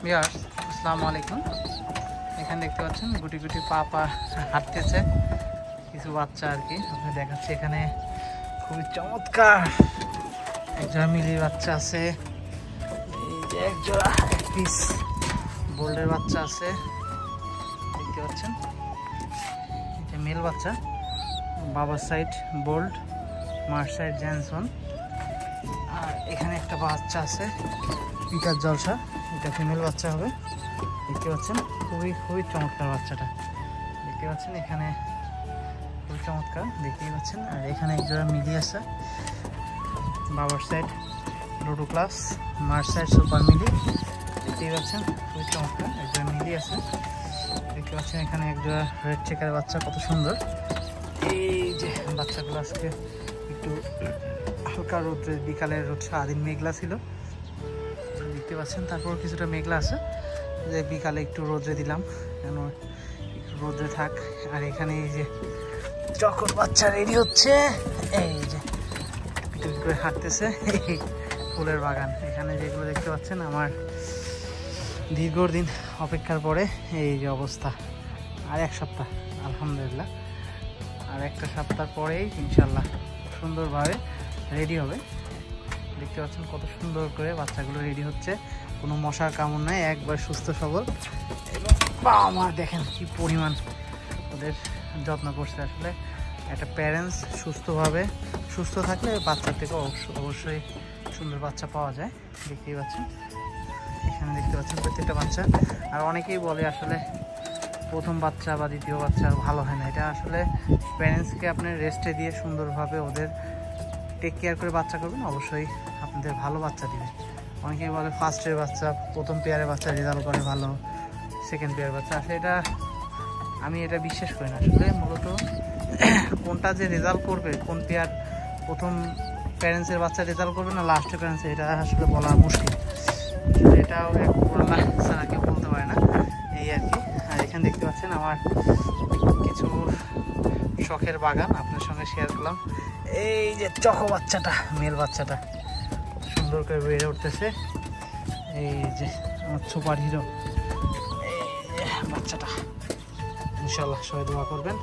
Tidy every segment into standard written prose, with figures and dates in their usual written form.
Viewers আসসালামু আলাইকুম। এখানে দেখতে পাচ্ছেন গুটি গুটি পা হাঁটতেছে কিছু বাচ্চা আর কি। আপনাদের দেখাচ্ছি এখানে খুবই চমৎকার একজোড়া মিলির বাচ্চা আছে, এই যে একজোড়া এক পিস বোল্ডের বাচ্চা আছে দেখতে পাচ্ছেন। এটা মেল বাচ্চা, বাবার সাইড বোল্ড, মার সাইড জ্যানসন। আর এখানে একটা বাচ্চা আছে পিকার জলসা, এটা ফিমেল বাচ্চা হবে দেখতে পাচ্ছেন। খুবই চমৎকার বাচ্চাটা দেখতে পাচ্ছেন, এখানে খুবই চমৎকার দেখতেই পাচ্ছেন। আর এখানে একজোড়া মিলি আছে, বাবার সাইড রোডো ক্লাস, মার সাইড সুপার মিলি দেখতেই পাচ্ছেন, খুবই চমৎকার একজোড়া মিলি আছে দেখতে পাচ্ছেন। এখানে একজোড়া রেড চেকার বাচ্চা, কত সুন্দর। এই যে বাচ্চাগুলো আজকে একটু হালকা রোদ্রে, বিকালের রোদ, সারাদিন মেঘলা ছিল দেখতে পাচ্ছেন, তারপর কিছুটা মেঘলা আছে যে বিকালে একটু রোদ্রে দিলাম কেন একটু রোদ্রে থাক। আর এখানে এই যে চকর বাচ্চা রেডি হচ্ছে, এই যে একটু করে হাঁটতেছে এই ফুলের বাগান। এখানে যেগুলো দেখতে পাচ্ছেন আমার দীর্ঘদিন অপেক্ষার পরে এই যে অবস্থা। আর এক সপ্তাহ আলহামদুলিল্লাহ, আর একটা সপ্তাহ পরেই ইনশাল্লাহ সুন্দরভাবে রেডি হবে দেখতে পাচ্ছেন। কত সুন্দর করে বাচ্চাগুলো রেডি হচ্ছে, কোনো মশার কামড় নাই, একবার সুস্থ সবল। এবং বাবা মা দেখেন কি পরিমাণ ওদের যত্ন করছে। আসলে একটা প্যারেন্টস সুস্থ থাকলে বাচ্চার থেকে অবশ্যই সুন্দর বাচ্চা পাওয়া যায় দেখতেই পাচ্ছেন। এখানে দেখতে পাচ্ছেন প্রত্যেকটা বাচ্চা। আর অনেকেই বলে আসলে প্রথম বাচ্চা বা দ্বিতীয় বাচ্চা ভালো হয় না, এটা আসলে প্যারেন্টসকে আপনি রেস্টে দিয়ে সুন্দরভাবে ওদের টেক কেয়ার করে বাচ্চা করবেন, অবশ্যই আপনাদের ভালো বাচ্চা দিবে। অনেকেই বলে ফার্স্টের বাচ্চা, প্রথম পেয়ারের বাচ্চা রেজাল্ট করে ভালো, সেকেন্ড পেয়ার বাচ্চা। আসলে আমি এটা বিশ্বাস করি না। আসলে মূলত কোনটা যে রেজাল্ট করবে, কোন পেয়ার প্রথম প্যারেন্টসের বাচ্চা রেজাল্ট করবে না লাস্টের প্যারেন্টসের, এটা আসলে বলা মুশকিল। এটাও ছাড়া কেউ বলতে পারে না এই আর কি। আর এখানে দেখতে পাচ্ছেন আমার কিছু শখের বাগান আপনার সঙ্গে শেয়ার করলাম। এই যে চকো বাচ্চাটা, মেল বাচ্চাটা কত সুন্দর করে বেড়ে উঠতেছে। এই যে আমার সুপার হিরো, এই যে বাচ্চাটা, ইনশাল্লাহ সবাই দোয়া করবেন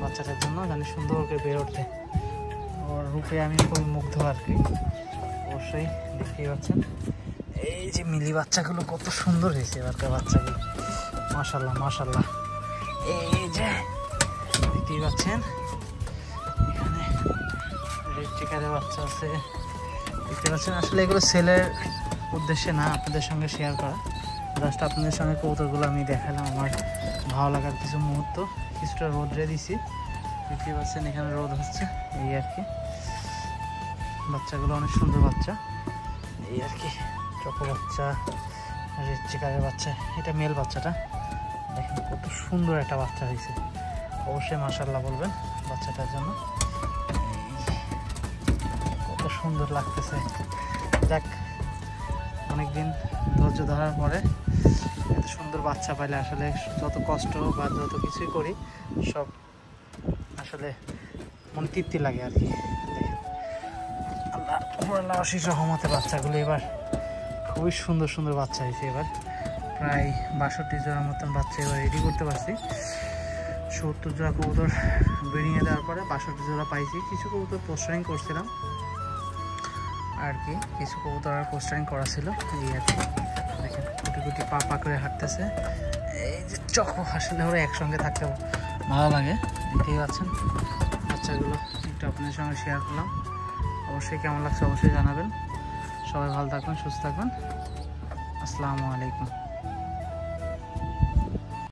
বাচ্চাটার জন্য, জানি সুন্দর করে বেড়ে উঠতে। ওর রূপে আমি খুবই মুগ্ধ আর কি, অবশ্যই দেখতেই পাচ্ছেন। এই যে মিলি বাচ্চাগুলো কত সুন্দর হয়েছে এবারকার বাচ্চাগুলো, মাশাল্লাহ মাশাল্লাহ। এই যে দেখতেই পাচ্ছেন এখানে রেড চেকারের বাচ্চা আছে দেখতে পাচ্ছেন। আসলে এগুলো সেলের উদ্দেশ্যে না, আপনাদের সঙ্গে শেয়ার করা, জাস্ট আপনাদের সঙ্গে কবুতরগুলো আমি দেখালাম আমার ভালো লাগার কিছু মুহূর্ত। কিছুটা রোদ্রে দিছি দেখতে পাচ্ছেন, এখানে রোদ হচ্ছে এই আর কি। বাচ্চাগুলো অনেক সুন্দর বাচ্চা এই আর কি, চকো বাচ্চা, রেড চেকারের বাচ্চা। এটা মেল বাচ্চাটা দেখেন কত সুন্দর একটা বাচ্চা হয়েছে, অবশ্যই মাশাআল্লাহ বলবেন বাচ্চাটার জন্য। কত সুন্দর লাগতেছে। যাক, অনেকদিন ধৈর্য ধরার পরে এত সুন্দর বাচ্চা পাইলে আসলে যত কষ্ট বা যত কিছুই করি সব আসলে মন তৃপ্তি লাগে আর কি। আল্লাহ অশেষ রহমতে বাচ্চাগুলো এবার খুবই সুন্দর সুন্দর বাচ্চা হয়েছে। এবার প্রায় 62 জোড়ার মতন বাচ্চা এবার রেডি করতে পারছি। 70 জোড়া কবুতর ব্রিডিংয়ে দেওয়ার পরে 62 জোড়া পাইছি। কিছু কবুতর পোস্টারিং করছিলাম আর কি, কিছু কবুতর আর পোস্টারিং করা ছিল এই আর কি। দেখেন গুটি গুটি পা করে হাঁটতেছে। এই যে চকো, আসলে ওরা একসঙ্গে থাকতে ভালো লাগে দেখতেই পাচ্ছেন। বাচ্চাগুলো একটু আপনাদের সঙ্গে শেয়ার করলাম, অবশ্যই কেমন লাগছে অবশ্যই জানাবেন। সবাই ভালো থাকবেন, সুস্থ থাকবেন। আসসালামু আলাইকুম।